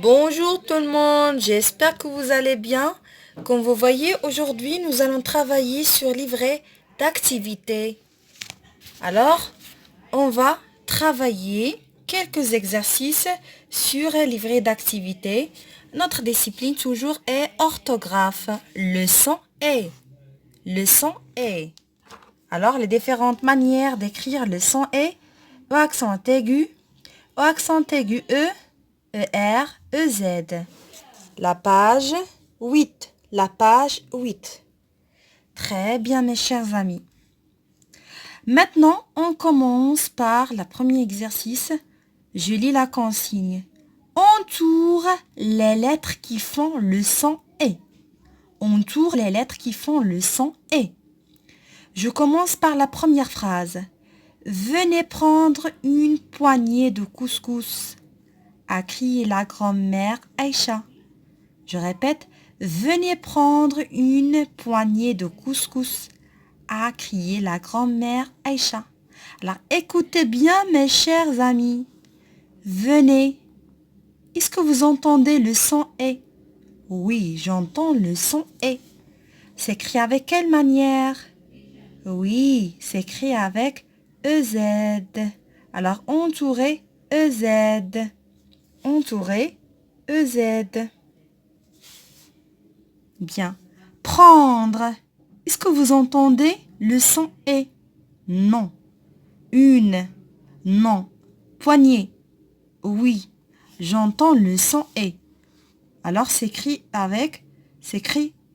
Bonjour tout le monde, j'espère que vous allez bien. Comme vous voyez, aujourd'hui, nous allons travailler sur livret d'activité. Alors, on va travailler quelques exercices sur livret d'activité. Notre discipline toujours est orthographe. Leçon est. Leçon est. Alors, les différentes manières d'écrire le son est au accent aigu, au accent aigu E, ER, EZ. La page 8. La page 8. Très bien, mes chers amis. Maintenant, on commence par le premier exercice. Je lis la consigne. Entoure les lettres qui font le son E. Entoure les lettres qui font le son E. Je commence par la première phrase. Venez prendre une poignée de couscous, a crié la grand-mère Aïcha. Je répète, venez prendre une poignée de couscous, a crié la grand-mère Aïcha. Alors écoutez bien mes chers amis. Venez. Est-ce que vous entendez le son E? Oui, j'entends le son E. C'est écrit avec quelle manière? Oui, c'est écrit avec EZ. Alors, entourez EZ. Entourez EZ. Bien. Prendre. Est-ce que vous entendez le son E? Non. Une. Non. Poignée. Oui. J'entends le son E. Alors, c'est écrit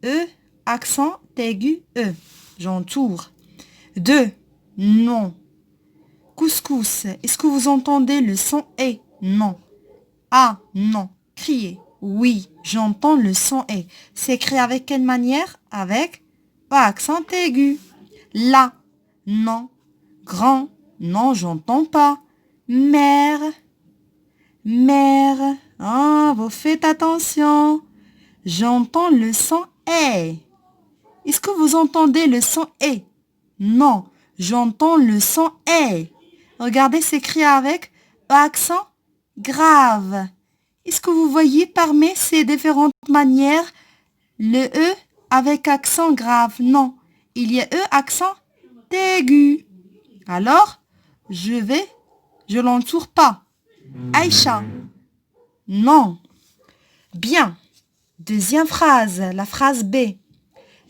E, accent aigu E. J'entoure. 2. Non. Couscous. Est-ce que vous entendez le son E? Non. Ah, non. Crier. Oui, j'entends le son E. C'est écrit avec quelle manière? Avec accent aigu. La. Non. Grand. Non, j'entends pas. Mère. Mère. Ah, vous faites attention. J'entends le son E. Est-ce que vous entendez le son E? Non, j'entends le son E. Regardez, c'est écrit avec accent grave. Est-ce que vous voyez parmi ces différentes manières le E avec accent grave? Non, il y a E accent aigu. Alors, je l'entoure pas. Aïcha. Non. Bien. Deuxième phrase, la phrase B.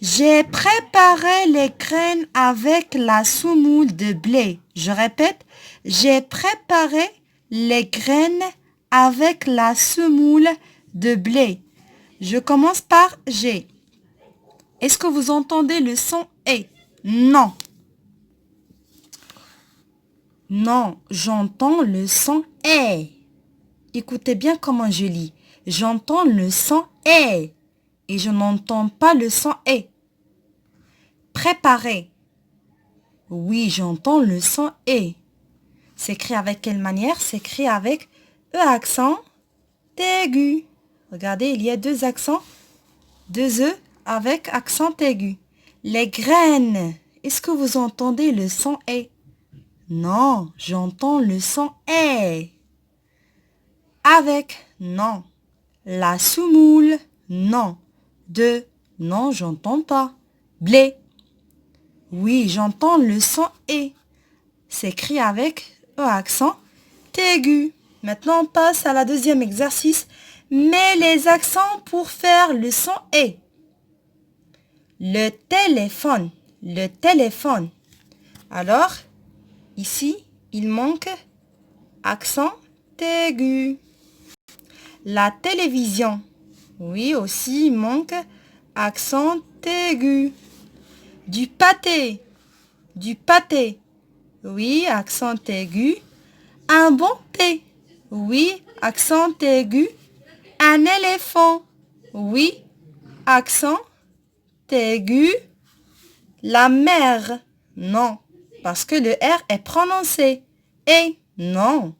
J'ai préparé les graines avec la semoule de blé. Je répète, j'ai préparé les graines avec la semoule de blé. Je commence par G. Est-ce que vous entendez le son E? Non. Non, j'entends le son E. Écoutez bien comment je lis. J'entends le son E et je n'entends pas le son E. Préparer. Oui, j'entends le son E. C'est écrit avec quelle manière? C'est écrit avec E accent aigu. Regardez, il y a deux accents, deux E avec accent aigu. Les graines. Est-ce que vous entendez le son E? Non, j'entends le son E. Avec, non. La semoule, non. De, non, j'entends pas. Blé. Oui, j'entends le son E. C'est écrit avec E accent aigu. Maintenant, on passe à la deuxième exercice. Mets les accents pour faire le son E. Le téléphone. Le téléphone. Alors, ici, il manque accent aigu. La télévision. Oui, aussi, il manque accent aigu. Du pâté. Du pâté. Oui, accent aigu. Un bon thé. Oui, accent aigu. Un éléphant. Oui, accent aigu. La mer. Non, parce que le R est prononcé. Et non.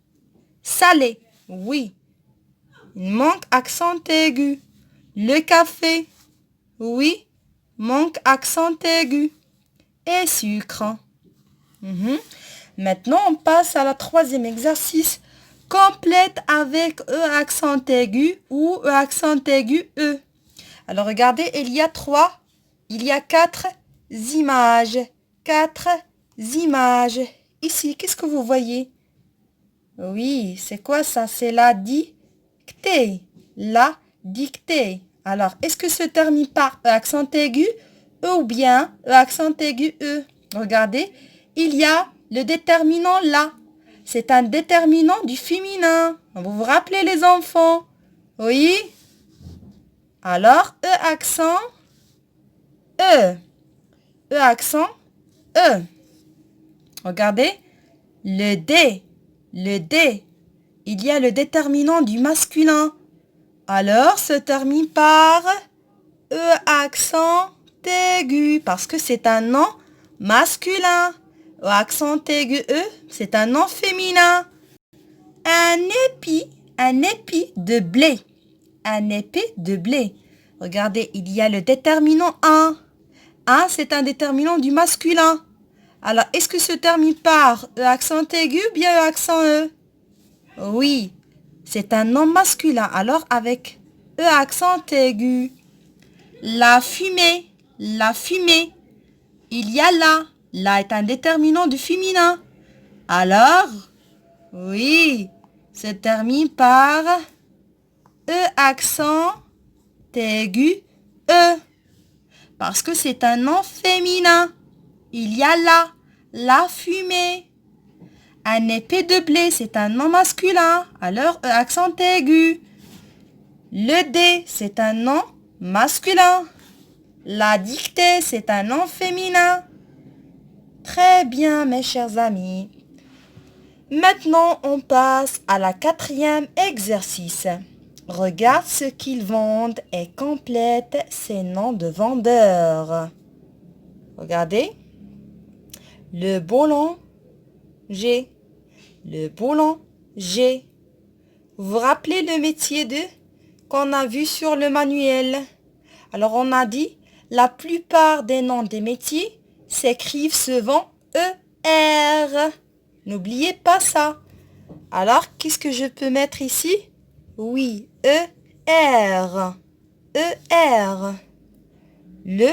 Salé. Oui. Il manque accent aigu. Le café. Oui, manque accent aigu. Et sucre. Maintenant, on passe à la troisième exercice. complète avec E accent aigu ou E accent aigu E. Alors regardez, il y a 4 images. 4 images. Ici, qu'est-ce que vous voyez? Oui, c'est quoi ça? C'est la dictée. La dictée. Alors, est-ce que se termine par E accent aigu E ou bien E accent aigu E? Regardez, il y a le déterminant là. C'est un déterminant du féminin. Vous vous rappelez les enfants? Oui? Alors, E accent E. E accent E. Regardez, le D. Le D. Il y a le déterminant du masculin. Alors, se termine par E accent aigu parce que c'est un nom masculin. E accent aigu E, c'est un nom féminin. Un épi de blé. Un épi de blé. Regardez, il y a le déterminant un. Un, c'est un déterminant du masculin. Alors, est-ce que se termine par E accent aigu ou bien E accent E? Oui, c'est un nom masculin. Alors, avec E accent aigu. La fumée. La fumée. Il y a là. Là est un déterminant du féminin. Alors, oui, se termine par E accent aigu E. Parce que c'est un nom féminin. Il y a là. La fumée. Un épée de blé, c'est un nom masculin. Alors, E accent aigu. Le D, c'est un nom masculin. La dictée, c'est un nom féminin. Très bien, mes chers amis. Maintenant, on passe à la 4e exercice. Regarde ce qu'ils vendent et complète ces noms de vendeurs. Regardez. Le boulanger. Le boulanger. Vous vous rappelez le métier qu'on a vu sur le manuel? Alors, on a dit, la plupart des noms des métiers s'écrivent souvent ER. N'oubliez pas ça. Alors, qu'est-ce que je peux mettre ici? Oui, ER. ER. Le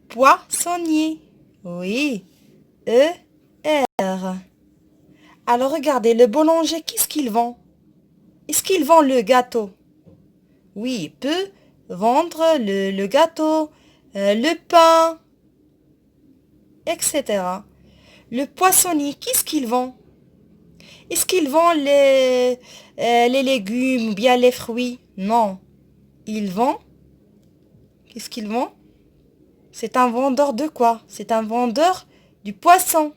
poissonnier. Oui, ER. Alors, regardez, le boulanger, qu'est-ce qu'il vend? Est-ce qu'il vend le gâteau? Oui, il peut vendre le gâteau, le pain, etc. Le poissonnier, qu'est-ce qu'il vend? Est-ce qu'il vend les légumes ou bien les fruits? Non. Il vend. Qu'est-ce qu'il vend? C'est un vendeur de quoi? C'est un vendeur du poisson.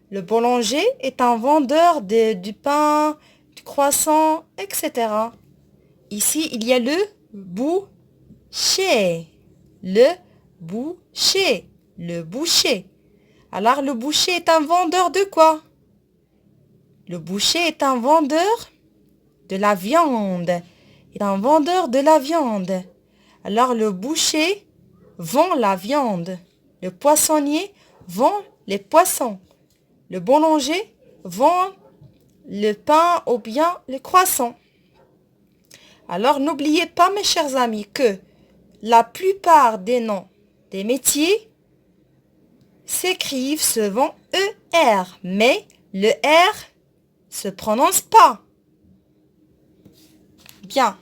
Le boulanger est un vendeur du pain, du croissant, etc. Ici, il y a le boucher. Le boucher. Le boucher. Alors, le boucher est un vendeur de quoi? Le boucher est un vendeur de la viande. Il est un vendeur de la viande. Alors, le boucher vend la viande. Le poissonnier vend les poissons. Le boulanger vend le pain ou bien le croissant. Alors, n'oubliez pas, mes chers amis, que la plupart des noms des métiers s'écrivent souvent ER, mais le R se prononce pas. Bien.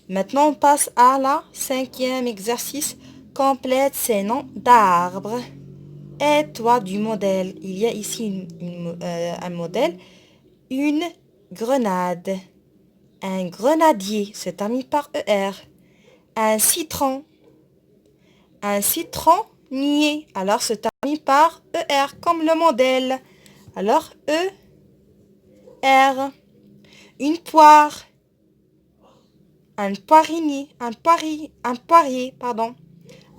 Maintenant, on passe à la 5e exercice. Complète ces noms d'arbres. Aide-toi du modèle. Il y a ici un modèle. Une grenade. Un grenadier se termine par ER. Un citron. Un citronnier. Alors, se termine par ER comme le modèle. Alors, ER. Une poire. Un poirinier. Un poirier, pardon.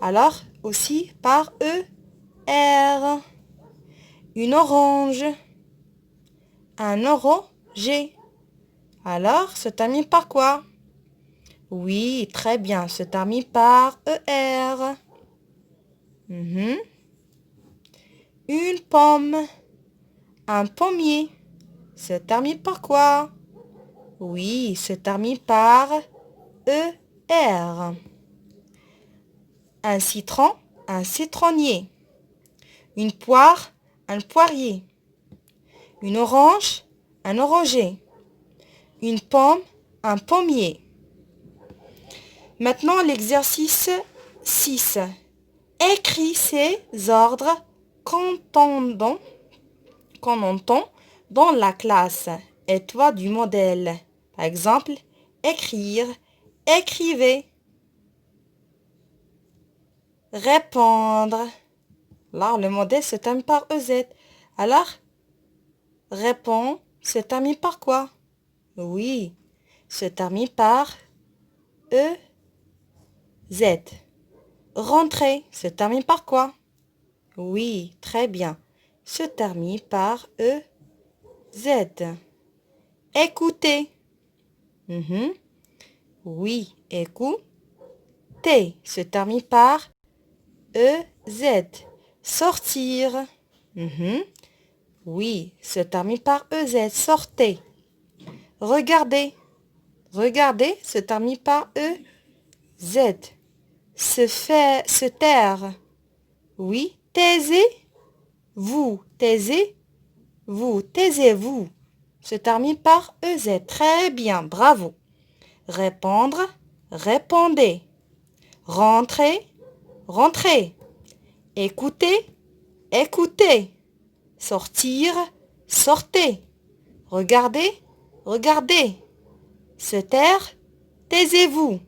Alors, aussi par ER. Une orange. Un oranger. Alors, se termine par quoi? Oui, très bien. Se termine par ER. Une pomme. Un pommier. Se termine par quoi? Oui, se termine par ER. Un citron, un citronnier. Une poire, un poirier. Une orange, un oranger. Une pomme, un pommier. Maintenant, l'exercice 6. Écris ces ordres qu'on entend dans la classe. Et toi du modèle. Par exemple, écrire, écrivez. Répondre. Là, le modèle se termine par EZ. Alors, répond se termine par quoi? Oui, se termine par EZ. Rentrer se termine par quoi? Oui, très bien. Se termine par EZ. Écouter. Oui, écouter se termine par EZ. Sortir. Oui, se termine par EZ. Sortez. Regarder. Regarder se termine par EZ. Se taire. Oui, taisez-vous. Taisez-vous. Taisez-vous. Se termine par EZ. Très bien, bravo. Répondre. Répondez. Rentrer. Rentrez. Écouter. Écoutez. Sortir. Sortez. Regardez. Regardez. Se taire. Taisez-vous.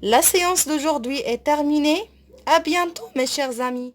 La séance d'aujourd'hui est terminée. À bientôt mes chers amis.